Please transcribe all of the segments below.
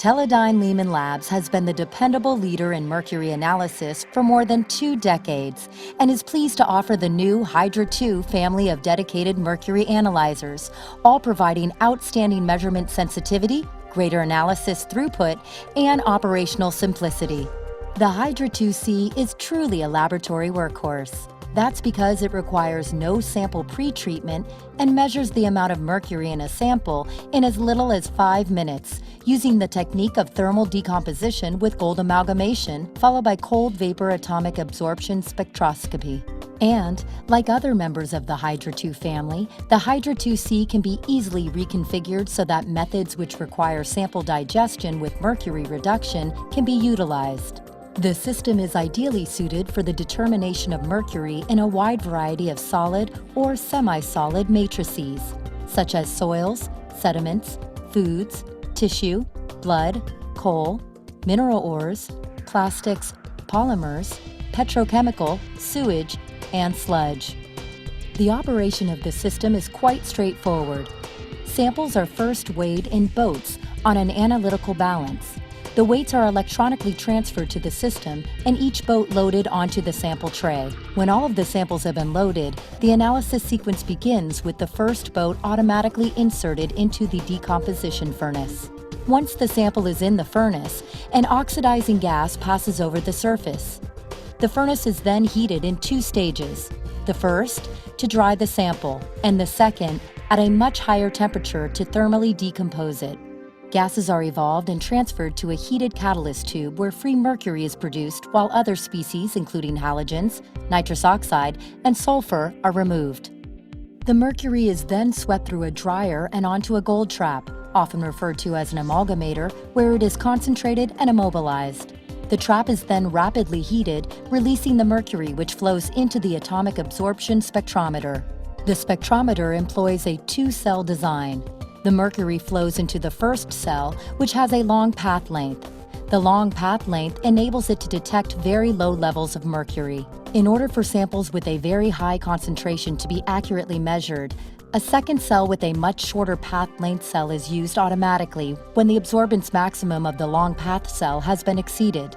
Teledyne Leeman Labs has been the dependable leader in mercury analysis for more than 2 decades and is pleased to offer the new Hydra 2 family of dedicated mercury analyzers, all providing outstanding measurement sensitivity, greater analysis throughput, and operational simplicity. The Hydra 2C is truly a laboratory workhorse. That's because it requires no sample pre-treatment and measures the amount of mercury in a sample in as little as 5 minutes, using the technique of thermal decomposition with gold amalgamation, followed by cold vapor atomic absorption spectroscopy. And, like other members of the Hydra 2 family, the Hydra 2C can be easily reconfigured so that methods which require sample digestion with mercury reduction can be utilized. The system is ideally suited for the determination of mercury in a wide variety of solid or semi-solid matrices, such as soils, sediments, foods, tissue, blood, coal, mineral ores, plastics, polymers, petrochemical, sewage, and sludge. The operation of the system is quite straightforward. Samples are first weighed in boats on an analytical balance. The weights are electronically transferred to the system and each boat loaded onto the sample tray. When all of the samples have been loaded, the analysis sequence begins with the first boat automatically inserted into the decomposition furnace. Once the sample is in the furnace, an oxidizing gas passes over the surface. The furnace is then heated in 2 stages. The first, to dry the sample, and the second, at a much higher temperature to thermally decompose it. Gases are evolved and transferred to a heated catalyst tube where free mercury is produced while other species, including halogens, nitrous oxide, and sulfur, are removed. The mercury is then swept through a dryer and onto a gold trap, often referred to as an amalgamator, where it is concentrated and immobilized. The trap is then rapidly heated, releasing the mercury which flows into the atomic absorption spectrometer. The spectrometer employs a 2-cell design. The mercury flows into the first cell, which has a long path length. The long path length enables it to detect very low levels of mercury. In order for samples with a very high concentration to be accurately measured, a second cell with a much shorter path length cell is used automatically when the absorbance maximum of the long path cell has been exceeded.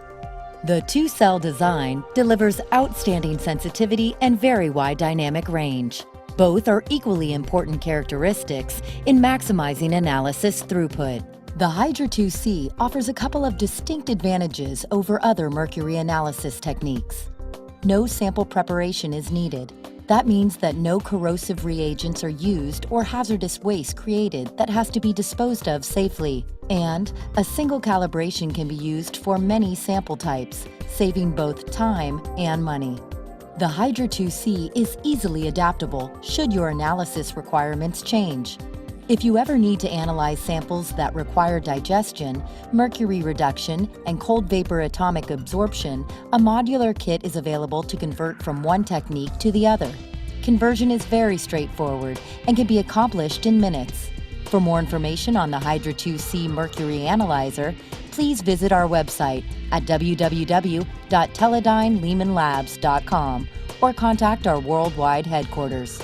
The 2-cell design delivers outstanding sensitivity and very wide dynamic range. Both are equally important characteristics in maximizing analysis throughput. The Hydra 2C offers a couple of distinct advantages over other mercury analysis techniques. No sample preparation is needed. That means that no corrosive reagents are used or hazardous waste created that has to be disposed of safely. And a single calibration can be used for many sample types, saving both time and money. The Hydra 2C is easily adaptable should your analysis requirements change. If you ever need to analyze samples that require digestion, mercury reduction, and cold vapor atomic absorption, a modular kit is available to convert from one technique to the other. Conversion is very straightforward and can be accomplished in minutes. For more information on the Hydra 2C Mercury Analyzer, please visit our website at www.teledyneleemanlabs.com or contact our worldwide headquarters.